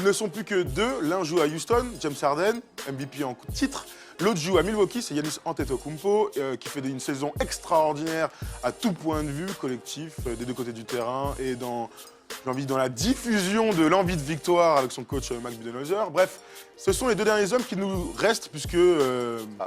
ne sont plus que deux. L'un joue à Houston, James Harden, MVP en titre. L'autre joue à Milwaukee, c'est Giannis Antetokounmpo, qui fait une saison extraordinaire à tout point de vue, collectif, des deux côtés du terrain et dans la diffusion de l'envie de victoire avec son coach Max Budenholzer. Bref, ce sont les deux derniers hommes qui nous restent puisque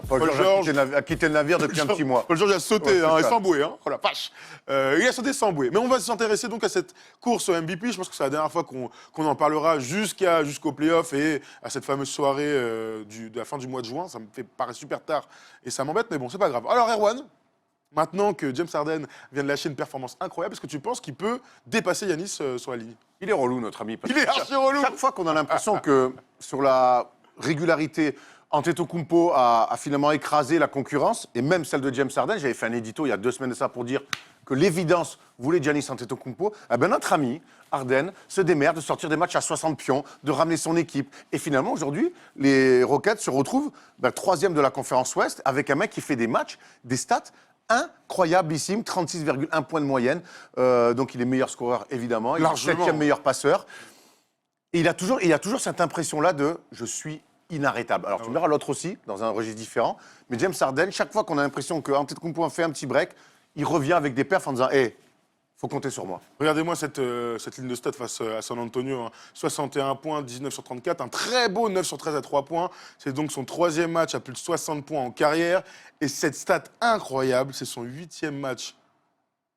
Paul George a quitté le navire depuis un petit mois. Paul George a sauté et sans bouée. Hein. Oh la vache. Il a sauté sans bouée. Mais on va s'intéresser donc à cette course au MVP. Je pense que c'est la dernière fois qu'on en parlera jusqu'au playoff et à cette fameuse soirée de la fin du mois de juin. Ça me fait paraître super tard et ça m'embête, mais bon, c'est pas grave. Alors Erwan, maintenant que James Harden vient de lâcher une performance incroyable, est-ce que tu penses qu'il peut dépasser Giannis sur la ligne? Il est relou, notre ami. Il est archi relou. Chaque fois qu'on a l'impression que sur la régularité, Antetokounmpo a finalement écrasé la concurrence, et même celle de James Harden. J'avais fait un édito il y a 2 semaines de ça pour dire que l'évidence voulait Giannis Antetokounmpo. Eh ben notre ami Harden se démerde de sortir des matchs à 60 pions, de ramener son équipe. Et finalement, aujourd'hui, les Rockets se retrouvent 3e de la conférence Ouest avec un mec qui fait des matchs, des stats incroyablissime, 36,1 points de moyenne. Donc il est meilleur scoreur, évidemment. Il est 7e meilleur passeur. Et il a toujours cette impression-là de « je suis inarrêtable ». Alors tu me verras l'autre aussi, dans un registre différent. Mais James Harden, chaque fois qu'on a l'impression qu'Antetokounmpo fait un petit break, il revient avec des perfs en disant « hé, faut compter sur moi ». Regardez-moi cette ligne de stats face à San Antonio. Hein. 61 points, 19 sur 34. Un très beau 9 sur 13 à 3 points. C'est donc son 3e match à plus de 60 points en carrière. Et cette stat incroyable, c'est son 8e match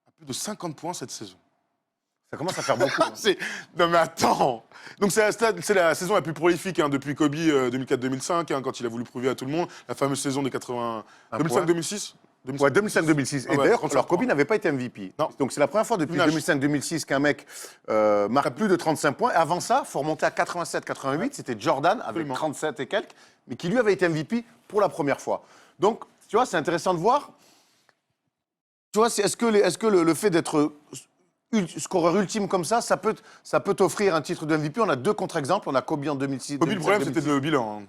à plus de 50 points cette saison. Ça commence à faire beaucoup. Hein. Non mais attends. Donc c'est la saison la plus prolifique hein, depuis Kobe 2004-2005, hein, quand il a voulu prouver à tout le monde. La fameuse saison des 2005-2006. Ouais, 2005-2006. Et d'ailleurs, alors Kobe n'avait pas été MVP. Non. Donc c'est la première fois depuis 2005-2006 qu'un mec marque plus de 35 points. Et avant ça, il faut remonter à 87-88. C'était Jordan avec 37 et quelques, mais qui lui avait été MVP pour la première fois. Donc, tu vois, c'est intéressant de voir. Tu vois, est-ce que le fait d'être scoreur ultime comme ça peut t'offrir un titre de MVP? On a 2 contre-exemples. On a Kobe en 2006. Kobe, le problème, c'était le bilan. Hein.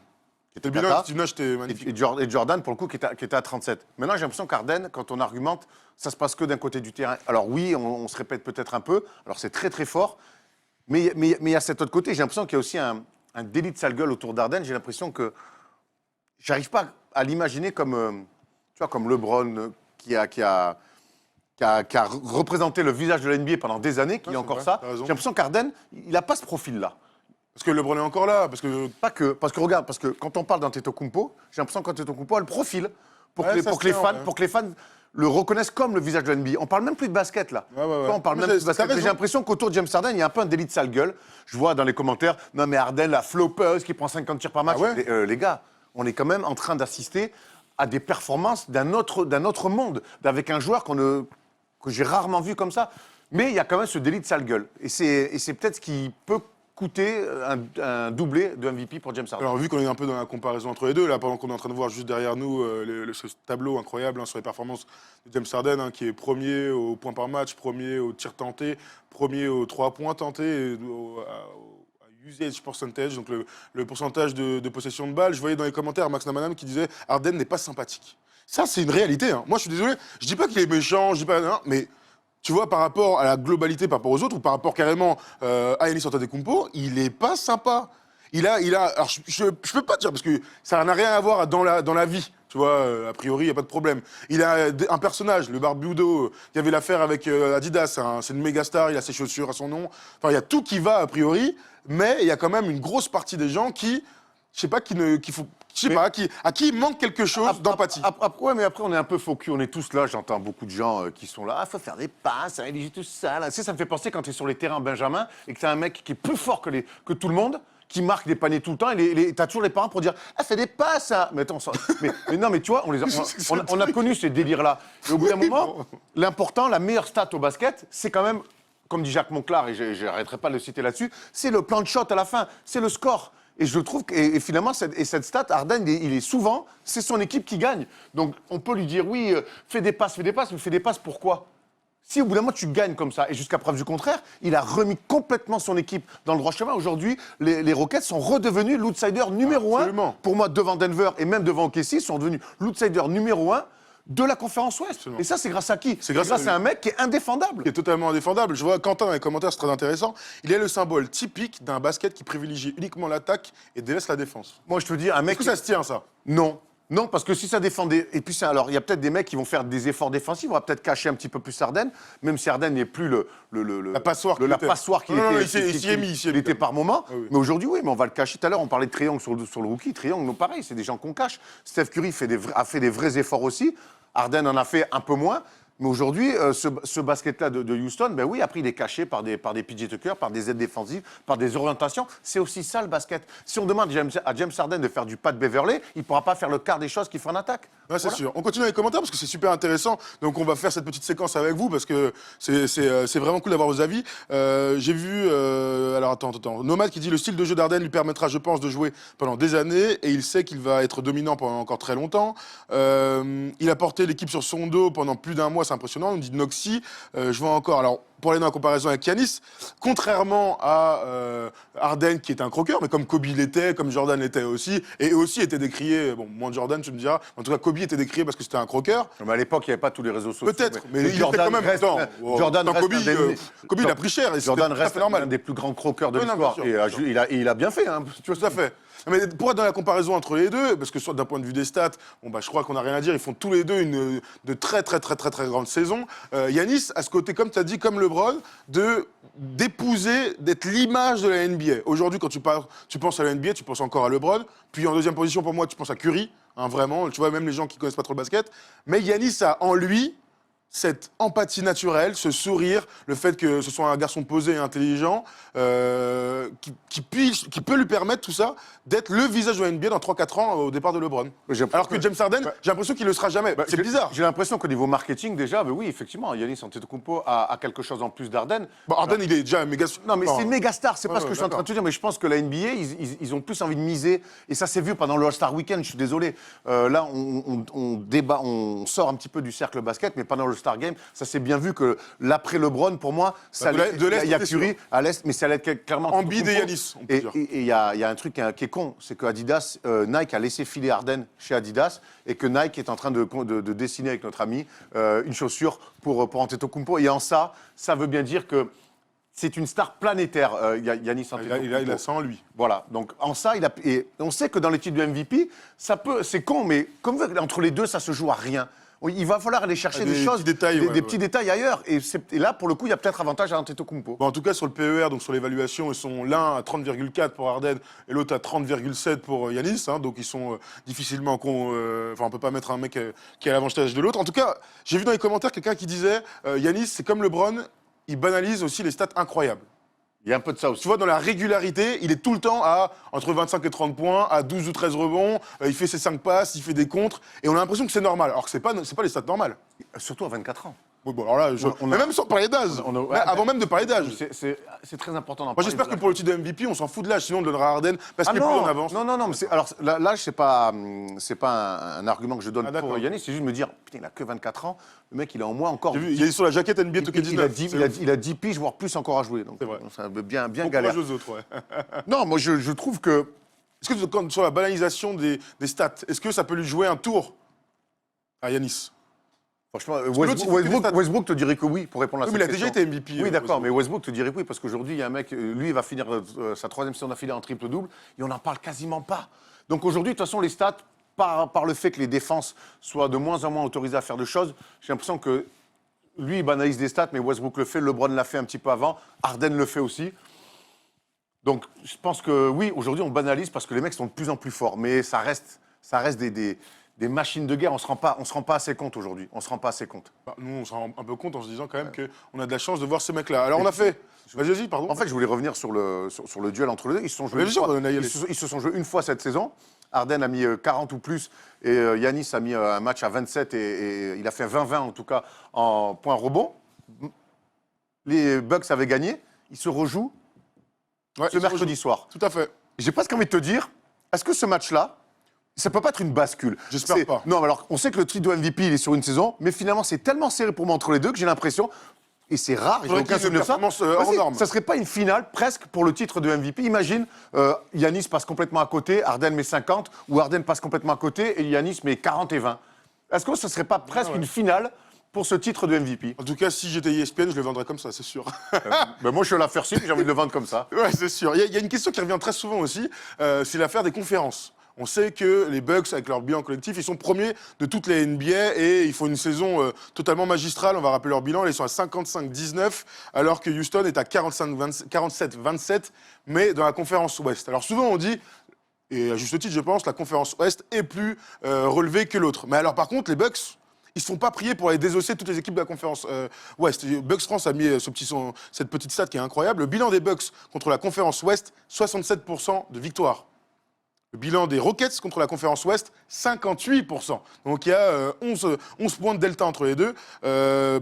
Le bilan, Steve Nash, c'était magnifique. Et Jordan, pour le coup, qui était à 37. Maintenant, j'ai l'impression qu'Harden, quand on argumente, ça se passe que d'un côté du terrain. Alors oui, on se répète peut-être un peu. Alors c'est très très fort. Mais il y a cet autre côté. J'ai l'impression qu'il y a aussi un délit de sale gueule autour d'Harden. J'ai l'impression que j'arrive pas à l'imaginer comme, tu vois, comme LeBron qui a représenté le visage de la NBA pendant des années, qui est encore ça. J'ai l'impression qu'Harden, il n'a pas ce profil-là. Parce que LeBron est encore là, parce que... Pas que, parce que regarde, parce que quand on parle d'Antetokounmpo, j'ai l'impression qu'Antetokounmpo a le profil pour que les fans le reconnaissent comme le visage de la NBA. On parle même plus de basket, là. On parle même plus de basket. J'ai l'impression qu'autour de James Harden, il y a un peu un délit de sale gueule. Je vois dans les commentaires, non mais Harden, la floppeuse qui prend 50 tirs par match. Les gars, on est quand même en train d'assister à des performances d'un autre monde, avec un joueur que j'ai rarement vu comme ça. Mais il y a quand même ce délit de sale gueule. Et c'est peut-être ce qui peut coûter un doublé de MVP pour James Harden. Alors vu qu'on est un peu dans la comparaison entre les deux, là pendant qu'on est en train de voir juste derrière nous ce tableau incroyable hein, sur les performances de James Harden, hein, qui est premier au point par match, premier au tir tenté, premier aux 3 points tentés, à usage percentage, donc le pourcentage de possession de balle. Je voyais dans les commentaires Max Namanam qui disait « Harden n'est pas sympathique ». Ça c'est une réalité. Hein. Moi je suis désolé, je dis pas qu'il est méchant, je dis pas... Non, mais... Tu vois, par rapport à la globalité, par rapport aux autres, ou par rapport carrément à Giannis Antetokounmpo, il est pas sympa. Il a, alors je peux pas dire, parce que ça n'a rien à voir dans la vie. Tu vois, a priori, il n'y a pas de problème. Il a un personnage, le Barbudo, il y avait l'affaire avec Adidas, hein, c'est une méga star, il a ses chaussures à son nom. Enfin, il y a tout qui va, a priori, mais il y a quand même une grosse partie des gens qui, je sais pas, à qui il manque quelque chose d'empathie. Ouais, mais après, on est un peu faux cul. On est tous là. J'entends beaucoup de gens qui sont là. Ah, faut faire des passes, hein, tout ça. Là. Tu sais, ça me fait penser quand tu es sur les terrains Benjamin et que tu as un mec qui est plus fort que tout le monde, qui marque des paniers tout le temps. Et tu as toujours les parents pour dire ah, fais des passes. Hein. Mais attends, mais non, mais tu vois, on a connu ces délires-là. Et au bout d'un moment, l'important, la meilleure stat au basket, c'est quand même, comme dit Jacques Monclar, et je n'arrêterai pas de le citer là-dessus, c'est le plan de shot à la fin, c'est le score. Et je trouve que finalement, cette stat, Harden, il est souvent, c'est son équipe qui gagne. Donc on peut lui dire, oui, fais des passes, mais fais des passes pourquoi? Si au bout d'un moment tu gagnes comme ça, et jusqu'à preuve du contraire, il a remis complètement son équipe dans le droit chemin. Aujourd'hui, les Rockets sont redevenus l'outsider numéro 1. Pour moi, devant Denver et même devant OKC, ils sont devenus l'outsider numéro 1 de la conférence Ouest. Absolument. Et ça, c'est grâce à qui? C'est grâce à à un mec qui est indéfendable. Qui est totalement indéfendable. Je vois Quentin dans les commentaires, c'est très intéressant. Il est le symbole typique d'un basket qui privilégie uniquement l'attaque et délaisse la défense. Moi, je te dis, un mec... Est-ce que ça se tient, ça? Non. Non, parce que si ça défendait... Et puis, alors, il y a peut-être des mecs qui vont faire des efforts défensifs, on va peut-être cacher un petit peu plus Harden, même si Harden n'est plus La passoire qu'il la était. passoire qu'il Non, non, était. il s'y est mis, il s'y est Il mis. était par moment. Oui, oui. Mais aujourd'hui, oui, mais on va le cacher. Tout à l'heure, on parlait de triangle sur le rookie. Triangle, non, pareil, c'est des gens qu'on cache. Steph Curry a fait des vrais efforts aussi. Harden en a fait un peu moins. Mais aujourd'hui, ce basket-là de Houston, ben oui, après, il est caché par des PJ Tucker, par des aides défensives, par des orientations. C'est aussi ça, le basket. Si on demande à James Harden de faire du Pat Beverley, il ne pourra pas faire le quart des choses qu'il fait en attaque. Ouais, c'est Voilà. sûr. On continue dans les commentaires parce que c'est super intéressant. Donc on va faire cette petite séquence avec vous parce que c'est vraiment cool d'avoir vos avis. J'ai vu, alors attends, Nomad qui dit le style de jeu d'Arden lui permettra, je pense, de jouer pendant des années et il sait qu'il va être dominant pendant encore très longtemps. Il a porté l'équipe sur son dos pendant plus d'un mois, c'est impressionnant. On dit Noxy. Je vois encore. Alors pour aller dans la comparaison avec Giannis, contrairement à Harden qui est un croqueur, mais comme Kobe l'était, comme Jordan l'était aussi, et aussi était décrié, bon, moins Jordan, tu me diras, en tout cas Kobe était décrié parce que c'était un croqueur. Mais à l'époque, il n'y avait pas tous les réseaux sociaux. Peut-être, mais il était quand même reste, dedans. Jordan reste Kobe, un des- Kobe il a pris cher et Jordan c'était tout à reste fait normal. un des plus grands croqueurs de Oui, non, l'histoire. bien Et sûr, il a bien fait. Hein. Tu vois, tout à fait. Mais pour être dans la comparaison entre les deux, parce que soit d'un point de vue des stats, bon bah je crois qu'on n'a rien à dire, ils font tous les deux de très grandes saisons. Yanis a ce côté, comme tu as dit, comme LeBron, d'épouser, d'être l'image de la NBA. Aujourd'hui, quand tu penses à la NBA, tu penses encore à LeBron. Puis en deuxième position, pour moi, tu penses à Curry, hein, vraiment. Tu vois, même les gens qui connaissent pas trop le basket. Mais Yanis a en lui cette empathie naturelle, ce sourire, le fait que ce soit un garçon posé et intelligent, qui peut lui permettre tout ça, d'être le visage de la NBA dans 3-4 ans au départ de LeBron. Alors que James Harden, j'ai l'impression qu'il ne le sera jamais. C'est bizarre. J'ai l'impression qu'au niveau marketing, déjà, oui, effectivement, Giannis Antetokounmpo a quelque chose en plus d'Harden. Bon, Harden, il est déjà un méga... Non, mais c'est une méga star, c'est pas ce que je suis en train de d'accord. te dire, mais je pense que la NBA, ils ont plus envie de miser, et ça s'est vu pendant le All-Star Weekend, je suis désolé. Là, on débat, on sort un petit peu du cercle basket, mais pendant le All-Star Game, ça s'est bien vu que l'après LeBron, pour moi, ça de l'Est, il y a c'est Curry sûr. à l'Est, mais ça allait être clairement... Embiid et Giannis, on peut dire. Et il y a un truc qui est con, c'est que Adidas, Nike a laissé filer Harden chez Adidas, et que Nike est en train de dessiner avec notre ami une chaussure pour Antetokounmpo. Et en ça veut bien dire que c'est une star planétaire, Giannis Antetokounmpo. Il a ça en lui. Voilà, donc en ça, et on sait que dans les titres de MVP, c'est con, mais comme entre les deux, ça se joue à rien. Il va falloir aller chercher des choses, petits détails, des petits détails ailleurs. Et là, pour le coup, il y a peut-être avantage à Antetokounmpo. Bon, en tout cas, sur le PER, donc sur l'évaluation, ils sont l'un à 30,4 pour Harden et l'autre à 30,7 pour Yanis. Hein, donc ils sont difficilement... Enfin, on peut pas mettre un mec qui a l'avantage de l'autre. En tout cas, j'ai vu dans les commentaires quelqu'un qui disait Yanis, c'est comme LeBron, il banalise aussi les stats incroyables. Il y a un peu de ça aussi. Tu vois, dans la régularité, il est tout le temps à entre 25 et 30 points, à 12 ou 13 rebonds, il fait ses 5 passes, il fait des contres, et on a l'impression que c'est normal, alors que c'est pas les stats normales. Surtout à 24 ans. Oui, bon, alors là, mais même sans parler d'âge, avant même de parler d'âge. C'est très important d'en Moi, parler. j'espère que pour le titre de MVP, on s'en fout de l'âge, sinon on le donnera à Harden, parce qu'il est plus en avance. Non, mais alors l'âge, c'est pas un argument que je donne pour d'accord. Yanis, c'est juste me dire, putain, il a que 24 ans, le mec, il a au moins encore... J'ai vu, il est sur la jaquette NBA 2K19. Il a 10 piges, voire plus encore à jouer. Donc, C'est vrai. ça veut bien Bon galère. courage aux autres, ouais. Non, moi, je trouve que... Est-ce que sur la banalisation des stats, est-ce que ça peut lui jouer un tour à Yanis? Franchement, l'autre, il fait que des stats. Westbrook te dirait que oui, pour répondre à Oui, cette mais il a question. déjà été MVP. Oui, d'accord, Westbrook. mais Westbrook te dirait que oui, parce qu'aujourd'hui, il y a un mec, lui, il va finir sa 3e saison d'affilée en triple-double, et on n'en parle quasiment pas. Donc aujourd'hui, de toute façon, les stats, par le fait que les défenses soient de moins en moins autorisées à faire de choses, j'ai l'impression que lui, il banalise des stats, mais Westbrook le fait, LeBron l'a fait un petit peu avant, Harden le fait aussi. Donc je pense que oui, aujourd'hui, on banalise parce que les mecs sont de plus en plus forts, mais ça reste des machines de guerre, on se rend pas assez compte aujourd'hui. On se rend pas assez compte. Bah, nous, on s'en rend un peu compte en se disant quand même qu'on a de la chance de voir ces mecs-là. Alors on a fait... Vas-y, pardon. En fait, je voulais revenir sur le duel entre les deux. Ils se sont joués, Bien sûr, on a y aller. ils se sont joués une fois cette saison. Harden a mis 40 ou plus et Yanis a mis un match à 27 et il a fait 20-20 en tout cas en points rebond. Les Bucks avaient gagné. Ils se rejouent Ouais, ce mercredi soir. Tout à fait. J'ai presque envie de te dire, est-ce que ce match-là, ça peut pas être une bascule? J'espère pas. Non, mais alors on sait que le titre de MVP il est sur une saison, mais finalement c'est tellement serré pour moi entre les deux que j'ai l'impression, et c'est rare, j'ai Faudrait aucun qu'il y ait souvenir de ça. une performance hors Vas-y, norme. ça serait pas une finale presque pour le titre de MVP? Imagine, Yanis passe complètement à côté, Harden met 50, ou Harden passe complètement à côté et Yanis met 40 et 20. Est-ce que ce ne serait pas presque une finale pour ce titre de MVP? En tout cas, si j'étais ESPN, je le vendrais comme ça, c'est sûr. Ben moi, je suis l'affaire cible, j'ai envie de le vendre comme ça. Ouais, c'est sûr. Il y a une question qui revient très souvent aussi, c'est l'affaire des conférences. On sait que les Bucks, avec leur bilan collectif, ils sont premiers de toutes les NBA et ils font une saison totalement magistrale. On va rappeler leur bilan. Ils sont à 55-19, alors que Houston est à 47-27, mais dans la conférence Ouest. Alors souvent, on dit, et à juste titre, je pense, la conférence Ouest est plus relevée que l'autre. Mais alors, par contre, les Bucks, ils ne se font pas prier pour aller désosser toutes les équipes de la conférence Ouest. Bucks France a mis cette petite stat qui est incroyable. Le bilan des Bucks contre la conférence Ouest, 67% de victoire. Le bilan des Rockets contre la conférence Ouest, 58%. Donc il y a 11 points de delta entre les deux.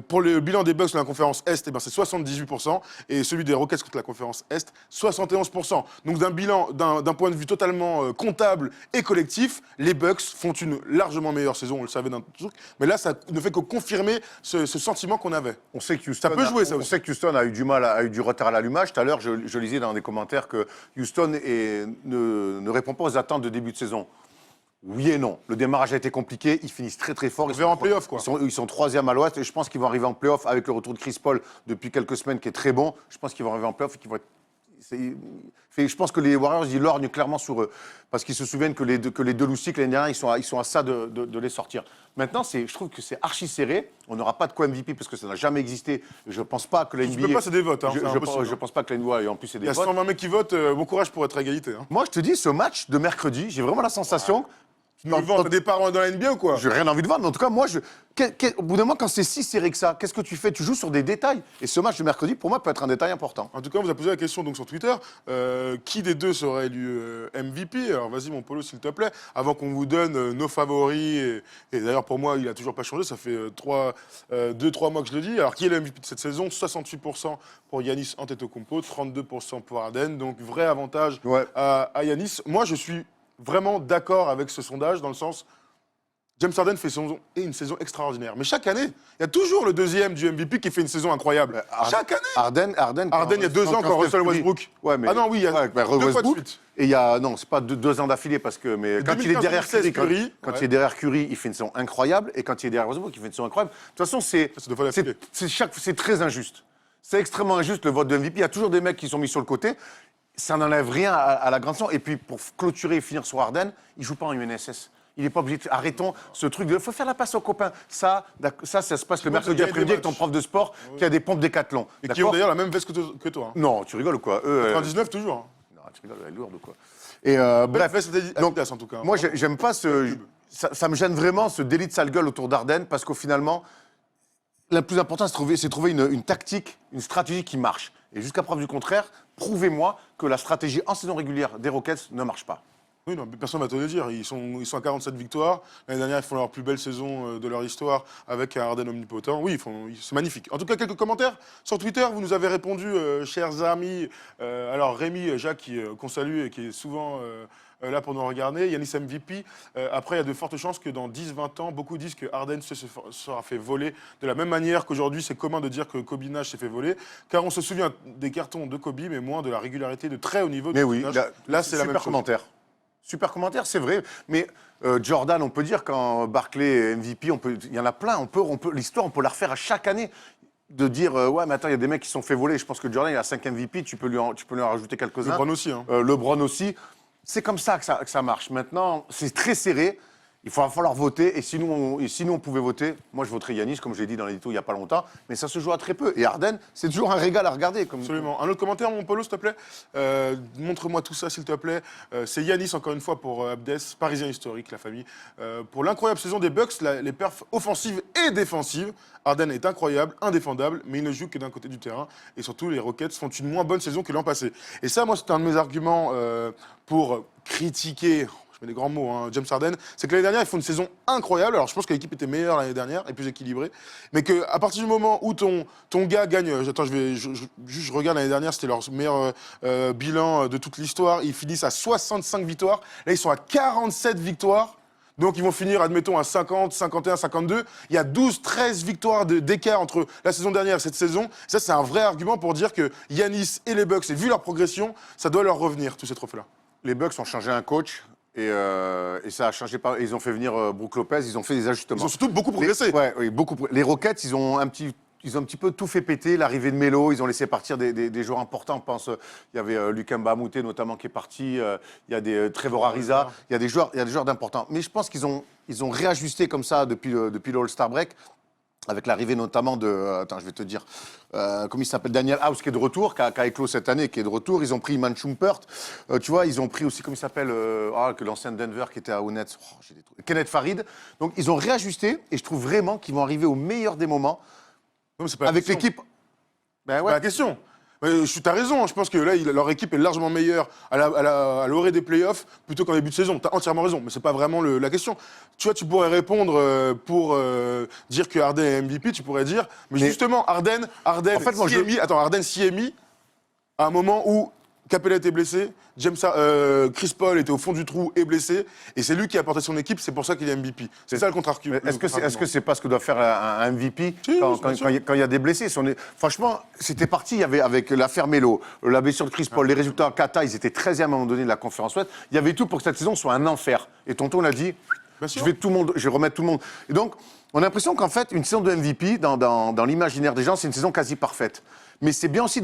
Pour le bilan des Bucks de la conférence Est, c'est 78%. Et celui des Rockets contre la conférence Est, 71%. Donc d'un point de vue totalement comptable et collectif, les Bucks font une largement meilleure saison, on le savait d'un truc. Mais là, ça ne fait que confirmer ce sentiment qu'on avait. On sait que Houston, ça peut jouer, ça on aussi. sait que Houston a eu du retard à l'allumage. Tout à l'heure, je lisais dans des commentaires que Houston ne répond pas aux attentes de début de saison. Oui et non. Le démarrage a été compliqué. Ils finissent très très fort. Ils sont en play-off, quoi. Ils sont troisième à l'Ouest et je pense qu'ils vont arriver en play-off avec le retour de Chris Paul depuis quelques semaines qui est très bon. Je pense qu'ils vont arriver en play-off et qu'ils vont être... Je pense que les Warriors, ils lorgnent clairement sur eux. Parce qu'ils se souviennent que les deux loustiques, l'année dernière, ils sont à ça de les sortir. Maintenant, je trouve que c'est archi serré. On n'aura pas de co-MVP parce que ça n'a jamais existé. Je ne pense pas que la NBA... Tu peux pas, c'est des votes. Hein, je pense pas que la NBA, et en plus, c'est des votes. Il y a 120 mecs qui votent. Bon courage pour être à égalité. Hein. Moi, je te dis, ce match de mercredi, j'ai vraiment la sensation... Tu nous vends des parents dans la NBA ou quoi? J'ai rien envie de vendre, mais en tout cas, moi, au bout d'un moment, quand c'est si serré que ça, qu'est-ce que tu fais? Tu joues sur des détails. Et ce match de mercredi, pour moi, peut être un détail important. En tout cas, on vous a posé la question donc, sur Twitter. Qui des deux serait élu MVP? Alors vas-y, mon Polo, s'il te plaît. Avant qu'on vous donne nos favoris. Et d'ailleurs, pour moi, il n'a toujours pas changé. Ça fait 2-3 mois que je le dis. Alors, qui est le MVP de cette saison? 68% pour Giannis Antetokounmpo, 32% pour Harden. Donc, vrai avantage à Giannis. Moi, je suis vraiment d'accord avec ce sondage, dans le sens, James Harden fait une saison extraordinaire. Mais chaque année, il y a toujours le deuxième du MVP qui fait une saison incroyable. Chaque année. Harden, il y a 2 ans, quand Russell Westbrook. Ouais, mais, ah non, oui, il y a 2 fois de suite. Et il y a, non, c'est pas 2 ans d'affilée, parce que quand il est derrière Curry, il est derrière Curry, il fait une saison incroyable, et quand il est derrière Westbrook, il fait une saison incroyable. De toute façon, c'est très injuste. C'est extrêmement injuste, le vote de MVP. Il y a toujours des mecs qui sont mis sur le côté. Ça n'enlève rien à la grande saison. Et puis, pour clôturer et finir sur Harden, il ne joue pas en UNSS. Il n'est pas obligé de... Arrêtons ce truc de... Il faut faire la passe aux copains. Ça se passe le mercredi après-midi avec ton prof de sport qui a des pompes Décathlon. Et qui ont d'ailleurs la même veste que toi. Hein. Non, tu rigoles ou quoi? 99 toujours. Hein. Non, tu rigoles, elle est lourde ou quoi? Et bref, c'était Adidas en tout cas. Moi, j'aime pas ça me gêne vraiment ce délit de sale gueule autour d'Harden parce qu'au finalement, le plus important, c'est trouver une tactique, une stratégie qui marche. Et jusqu'à preuve du contraire, prouvez-moi que la stratégie en saison régulière des Rockets ne marche pas. Oui, non, mais personne ne va te le dire. Ils sont à 47 victoires. L'année dernière, ils font leur plus belle saison de leur histoire avec un Harden omnipotent. Oui, c'est magnifique. En tout cas, quelques commentaires sur Twitter. Vous nous avez répondu, chers amis. Alors, Rémi, Jacques, qu'on salue et qui est souvent là pour nous regarder. Giannis MVP. Après, il y a de fortes chances que dans 10-20 ans, beaucoup disent que Harden se sera fait voler. De la même manière qu'aujourd'hui, c'est commun de dire que Kobe Nash s'est fait voler. Car on se souvient des cartons de Kobe, mais moins de la régularité de très haut niveau de Kobe Nash. Là, c'est la même chose. Commentaire. Super commentaire, c'est vrai. Mais Jordan, on peut dire quand Barkley est MVP, il y en a plein. L'histoire, on peut la refaire à chaque année. De dire, ouais, mais attends, il y a des mecs qui se sont fait voler. Je pense que Jordan, il a 5 MVP, tu peux lui en rajouter quelques-uns. LeBron aussi. Hein. LeBron aussi. C'est comme ça que ça marche. Maintenant, c'est très serré. Il va falloir voter. Et si nous, on pouvait voter, moi, je voterais Giannis, comme je l'ai dit dans l'édito il n'y a pas longtemps. Mais ça se joue à très peu. Et Harden, c'est toujours un régal à regarder. Absolument. Un autre commentaire, mon Polo, s'il te plaît. Montre-moi tout ça, s'il te plaît. C'est Giannis, encore une fois, pour Abdes, parisien historique, la famille. Pour l'incroyable saison des Bucks, les perfs offensives et défensives. Harden est incroyable, indéfendable, mais il ne joue que d'un côté du terrain. Et surtout, les Rockets font une moins bonne saison que l'an passé. Et ça, moi, c'est un de mes arguments pour critiquer... des grands mots, hein, James Harden, c'est que l'année dernière, ils font une saison incroyable. Alors, je pense que l'équipe était meilleure l'année dernière et plus équilibrée. Mais qu'à partir du moment où ton gars gagne... Attends, je regarde l'année dernière, c'était leur meilleur bilan de toute l'histoire. Ils finissent à 65 victoires. Là, ils sont à 47 victoires. Donc, ils vont finir, admettons, à 50, 51, 52. Il y a 12, 13 victoires d'écart entre la saison dernière et cette saison. Ça, c'est un vrai argument pour dire que Giannis et les Bucks, et vu leur progression, ça doit leur revenir, tous ces trophées-là. Les Bucks ont changé un coach. Et ça a changé. Ils ont fait venir Brook Lopez, ils ont fait des ajustements. Ils ont surtout beaucoup progressé. Oui, beaucoup. Les Rockets, ils ont un petit peu tout fait péter. L'arrivée de Melo, ils ont laissé partir des joueurs importants. Je pense, il y avait Lucas Mbamute notamment qui est parti. Il y a des Trevor Ariza. Il y a des joueurs d'importants. Mais je pense qu'ils ont réajusté comme ça depuis le All-Star break. Avec l'arrivée notamment de, attends, je vais te dire, comment il s'appelle, Daniel House qui est de retour, qui a éclos cette année, qui est de retour. Ils ont pris Iman Shumpert, tu vois, ils ont pris aussi, comment il s'appelle, que l'ancien Denver qui était à Honnête, Kenneth Farid. Donc ils ont réajusté et je trouve vraiment qu'ils vont arriver au meilleur des moments Non, mais c'est pas avec l'équipe. Ben C'est ouais. pas la question. T'as raison, je pense que là, leur équipe est largement meilleure à l'orée des playoffs plutôt qu'en début de saison. T'as entièrement raison, mais c'est pas vraiment la question. Tu vois, tu pourrais répondre pour dire que Harden est MVP, tu pourrais dire, mais justement, Harden En fait, moi, Harden s'y est mis à un moment où Capella était blessé, Chris Paul était au fond du trou et blessé, et c'est lui qui a porté son équipe, c'est pour ça qu'il est MVP. C'est ça le contre-argument. Est-ce que c'est pas ce que doit faire un MVP Si, quand il y a des blessés? Franchement, c'était parti, il y avait avec l'affaire Melo, la blessure de Chris Paul, les résultats en Kata, ils étaient 13e à un moment donné de la conférence Ouest. Il y avait tout pour que cette saison soit un enfer. Et Tonton l'a dit, je vais remettre tout le monde. Et donc, on a l'impression qu'en fait, une saison de MVP, dans l'imaginaire des gens, c'est une saison quasi parfaite. Mais c'est bien aussi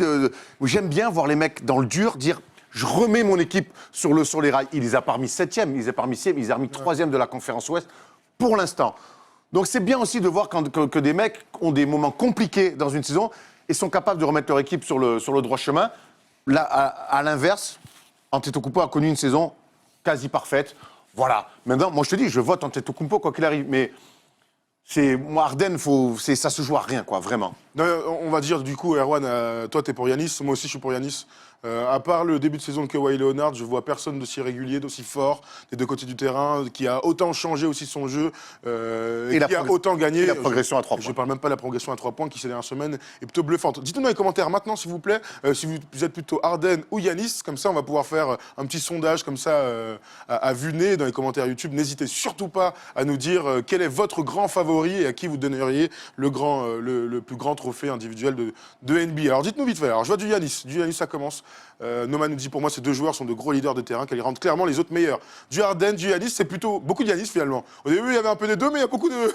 j'aime bien voir les mecs dans le dur dire je remets mon équipe sur les rails. Il les a pas remis 7e, il les a pas remis 6e, il les a remis 3e de la conférence Ouest pour l'instant. Donc c'est bien aussi de voir que des mecs ont des moments compliqués dans une saison et sont capables de remettre leur équipe sur le droit chemin. Là, à l'inverse, Antetokounmpo a connu une saison quasi parfaite. Voilà. Maintenant, moi je te dis, je vote Antetokounmpo quoi qu'il arrive, mais moi, Harden, ça se joue à rien, quoi, vraiment. Non, on va dire du coup, Erwan, toi t'es pour Yanis, moi aussi je suis pour Yanis. À part le début de saison de Kawhi Leonard, je vois personne d'aussi régulier, d'aussi fort des deux côtés du terrain, qui a autant changé aussi son jeu et qui a autant gagné. Et la progression à 3 points. Je parle même pas de la progression à 3 points qui ces dernières semaines est plutôt bluffante. Dites-nous dans les commentaires maintenant, s'il vous plaît, si vous êtes plutôt Harden ou Yanis, comme ça on va pouvoir faire un petit sondage comme ça à vue nez dans les commentaires YouTube. N'hésitez surtout pas à nous dire quel est votre grand favori et à qui vous donneriez le plus grand trophée individuel de NBA. Alors dites-nous vite fait. Alors je vois du Yanis, ça commence. Noma nous dit pour moi ces deux joueurs sont de gros leaders de terrain, qu'elles rendent clairement les autres meilleurs. Du Harden, du Yanis, c'est plutôt beaucoup de Yanis finalement. Au début il y avait un peu des deux, mais il y a beaucoup de...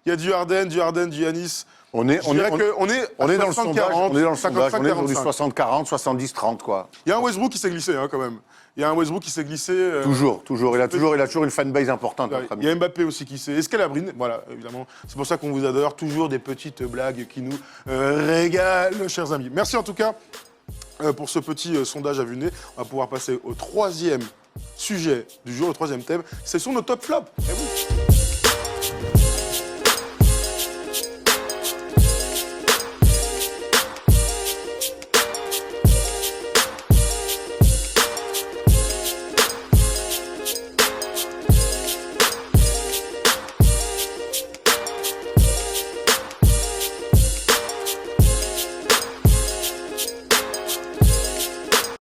il y a du Harden, du Yanis. On est dans le sondage, on est sur du 60-40, 70-30 quoi. Il y a un Westbrook qui s'est glissé quand même. Il y a un Westbrook qui s'est glissé. Toujours. Il a toujours une fanbase importante. Il y a Mbappé aussi qui s'est... Escalabrine, voilà, évidemment. C'est pour ça qu'on vous adore. Toujours des petites blagues qui nous régalent, chers amis. Merci en tout cas pour ce petit sondage à vue nez. On va pouvoir passer au troisième sujet du jour, le troisième thème. Ce sont nos top flops.